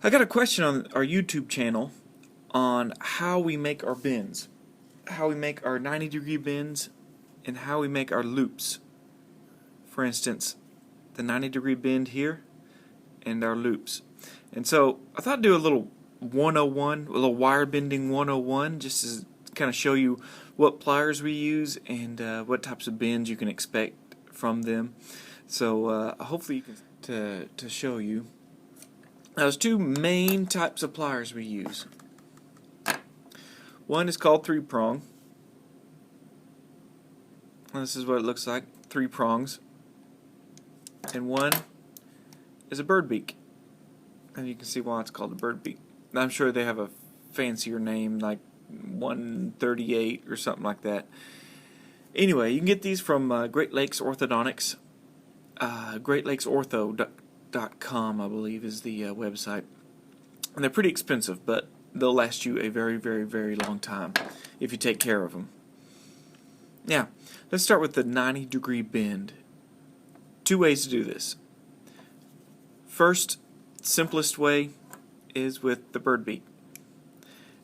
I got a question on our YouTube channel on how we make our bends, how we make our 90-degree bends, and how we make our loops. For instance, the 90-degree bend here and our loops. And so I thought I'd do a little 101, a little wire bending 101, just to kind of show you what pliers we use and what types of bends you can expect from them. So hopefully you can to show you. Now, there's two main types of pliers we use. One is called three-prong. This is what it looks like, 3 prongs. And one is a bird beak. And you can see why it's called a bird beak. I'm sure they have a fancier name like 138 or something like that. Anyway, you can get these from Great Lakes Orthodontics. GreatLakesOrtho.com, I believe, is the website. And they're pretty expensive, but they'll last you a very, very, very long time if you take care of them. Now, let's start with the 90-degree bend. 2 ways to do this. First, simplest way is with the bird beak.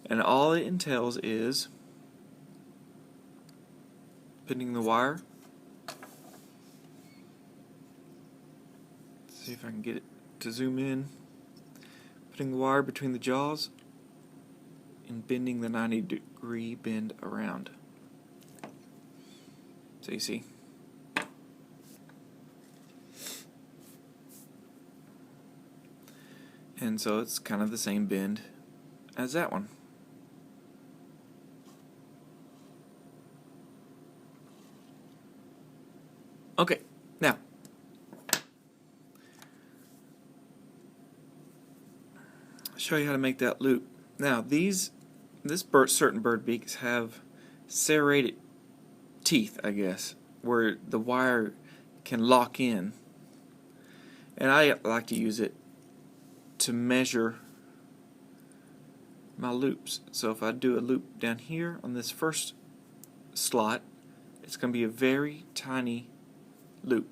And all it entails is bending the wire. See if I can get it to zoom in. Putting the wire between the jaws and bending the 90-degree bend around. So you see. And so it's kind of the same bend as that one. Okay, now I'll show you how to make that loop. Now certain bird beaks have serrated teeth, I guess, where the wire can lock in, and I like to use it to measure my loops. So if I do a loop down here on this first slot, it's going to be a very tiny loop.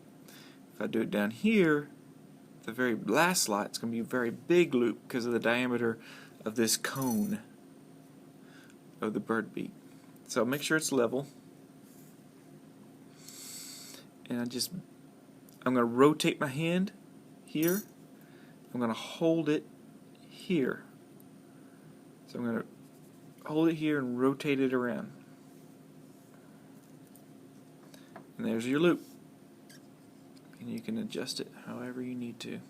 If I do it down here, the very last slot, it's going to be a very big loop because of the diameter of this cone of the bird beak. So make sure it's level. And I'm going to rotate my hand here. I'm going to hold it here. So I'm going to hold it here and rotate it around. And there's your loop. And you can adjust it however you need to.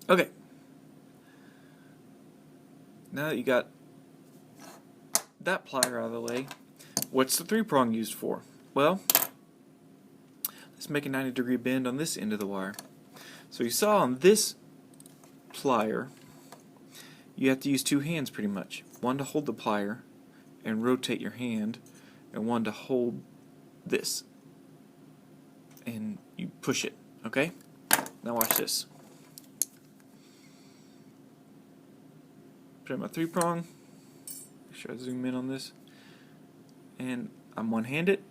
Okay. Now that you got that plier out of the way, what's the 3-prong used for? Well, let's make a 90-degree bend on this end of the wire. So you saw on this plier, you have to use 2 hands pretty much. One to hold the plier and rotate your hand, and one to hold this. And you push it, okay? Now watch this. Put in my 3-prong. Make sure I zoom in on this. And I'm one-handed.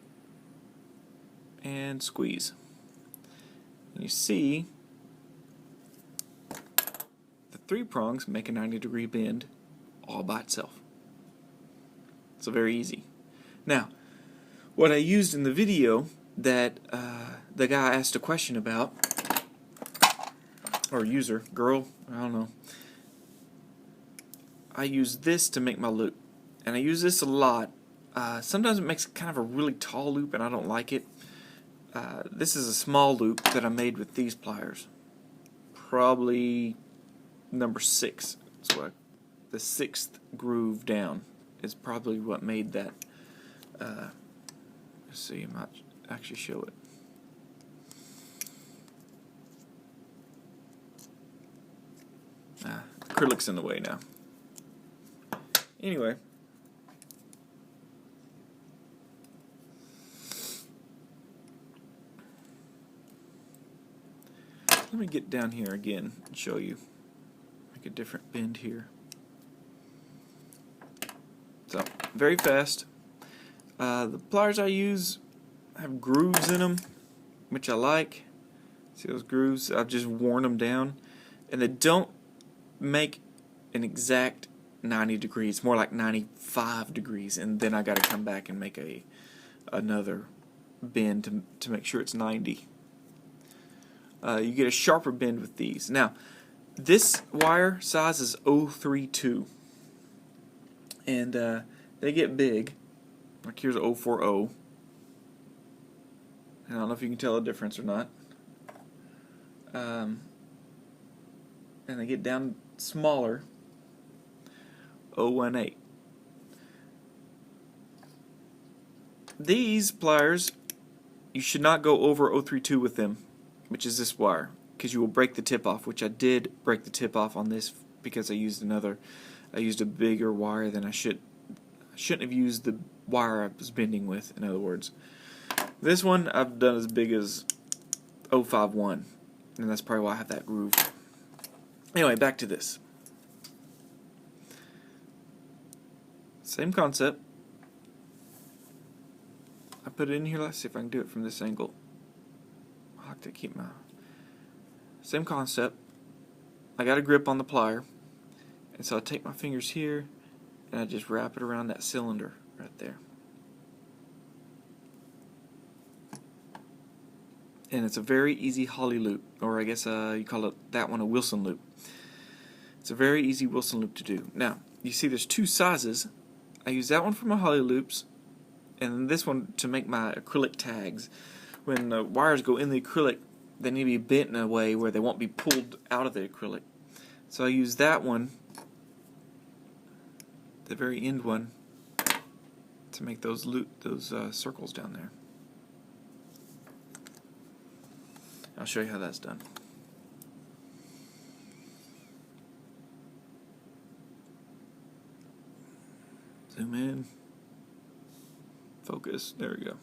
And squeeze. And you see the 3 prongs make a 90-degree bend all by itself. So very easy. Now, what I used in the video that the guy asked a question about, or user, girl, I don't know, I use this to make my loop. And I use this a lot. Sometimes it makes kind of a really tall loop and I don't like it. This is a small loop that I made with these pliers. Probably number 6. So the 6th groove down is probably what made that. Let's see, I might actually show it. Acrylic's in the way now. Anyway, let me get down here again and show you. Make a different bend here. So, very fast. The pliers I use have grooves in them, which I like. See those grooves? I've just worn them down. And they don't make an exact 90 degrees, more like 95 degrees, and then I got to come back and make another bend to make sure it's 90. You get a sharper bend with these. Now, this wire size is 032, and they get big. Like here's 040. I don't know if you can tell the difference or not. And they get down smaller, 018. These pliers, you should not go over 032 with them, which is this wire, because you will break the tip off, which I did break the tip off on this because I used a bigger wire than I shouldn't have used the wire I was bending with, in other words. This one I've done as big as 051, and that's probably why I have that groove. Anyway, back to this. Same concept. I put it in here. Let's see if I can do it from this angle. I like to keep my... Same concept. I got a grip on the plier, and so I take my fingers here and I just wrap it around that cylinder right there. And it's a very easy Holly loop, or I guess you call it that one a Wilson loop. It's a very easy Wilson loop to do. Now, you see there's two sizes. I use that one for my Holly loops, and this one to make my acrylic tags. When the wires go in the acrylic, they need to be bent in a way where they won't be pulled out of the acrylic. So I use that one, the very end one, to make those circles down there. I'll show you how that's done. Zoom in. Focus. There we go.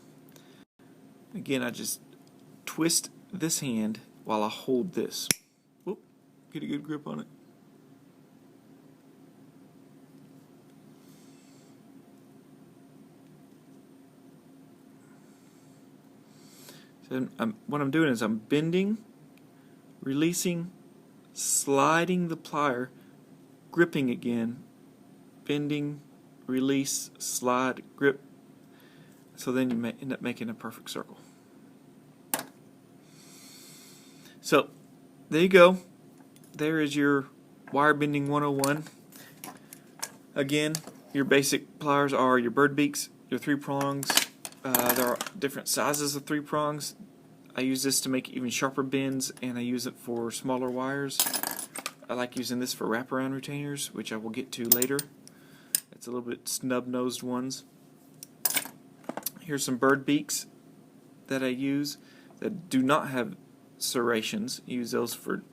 Again, I just twist this hand while I hold this. Whoop. Get a good grip on it. So what I'm doing is I'm bending, releasing, sliding the plier, gripping again, bending, release, slide, grip. So then you may end up making a perfect circle. So there you go. There is your wire bending 101. Again, your basic pliers are your bird beaks, your three prongs. There are different sizes of three prongs. I use this to make even sharper bends, and I use it for smaller wires. I like using this for wraparound retainers, which I will get to later. It's a little bit snub-nosed ones. Here's some bird beaks that I use that do not have serrations. I use those for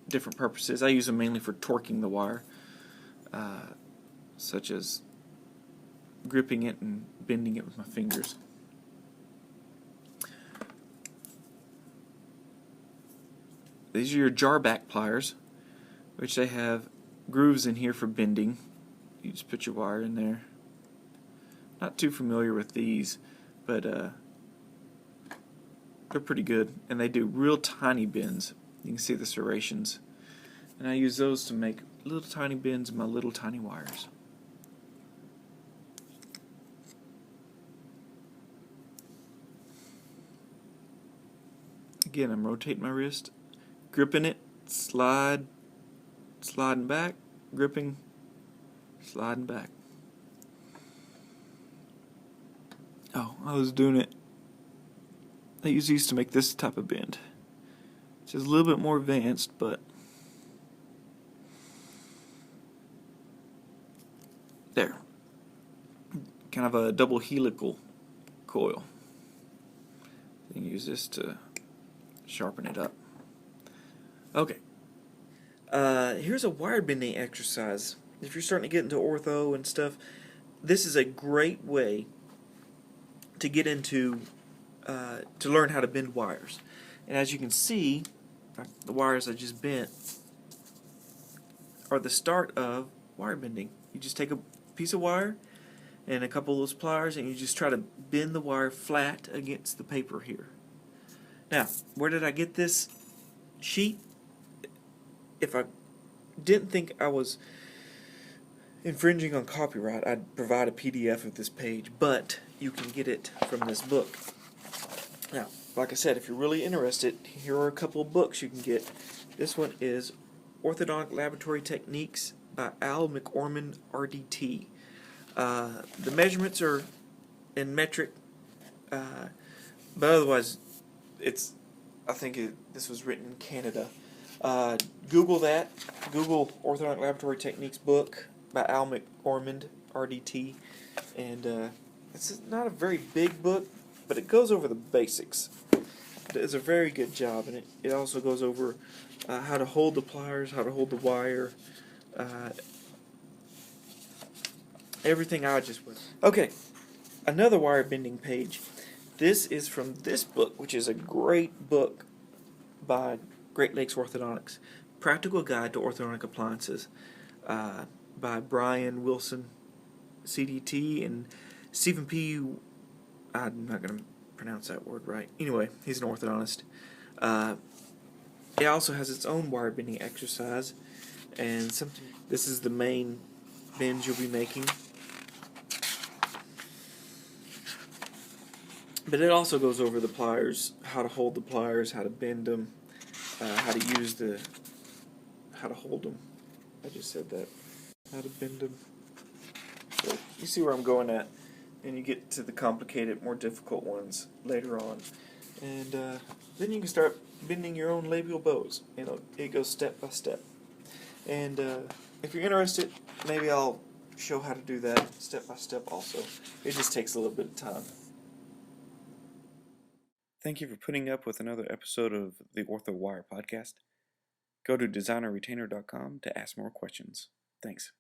different purposes. I use them mainly for torquing the wire, such as gripping it and bending it with my fingers. These are your jar back pliers, which they have grooves in here for bending. You just put your wire in there. Not too familiar with these, but they're pretty good, and they do real tiny bends. You can see the serrations, and I use those to make little tiny bends in my little tiny wires. Again, I'm rotating my wrist, gripping it, sliding back, gripping, sliding back. Oh, I was doing it. I use these to make this type of bend. It's just a little bit more advanced, but there. Kind of a double helical coil. You can use this to sharpen it up. Okay. Here's a wire bending exercise. If you're starting to get into ortho and stuff, this is a great way to get into to learn how to bend wires. And as you can see, the wires I just bent are the start of wire bending. You just take a piece of wire and a couple of those pliers, and you just try to bend the wire flat against the paper here. Now, where did I get this sheet? If I didn't think I was infringing on copyright, I'd provide a PDF of this page, but you can get it from this book. Now, like I said, if you're really interested, here are a couple of books you can get. This one is Orthodontic Laboratory Techniques by Al McOrmond, RDT. The measurements are in metric, but otherwise, this was written in Canada. Google that. Google Orthodontic Laboratory Techniques book by Al McOrmond, RDT. And it's not a very big book, but it goes over the basics. It does a very good job, and it also goes over how to hold the pliers, how to hold the wire, everything I just went. Okay, another wire bending page. This is from this book, which is a great book by Great Lakes Orthodontics, Practical Guide to Orthodontic Appliances, by Brian Wilson, CDT, and Stephen P. I'm not going to pronounce that word right. Anyway, he's an orthodontist. It also has its own wire bending exercise, and this is the main bends you'll be making. But it also goes over the pliers, how to hold the pliers, how to bend them, how to hold them. I just said that. How to bend them. So you see where I'm going at, and you get to the complicated, more difficult ones later on. And then you can start bending your own labial bows. It goes step by step. And if you're interested, maybe I'll show how to do that step by step also. It just takes a little bit of time. Thank you for putting up with another episode of the Ortho Wire podcast. Go to designerretainer.com to ask more questions. Thanks.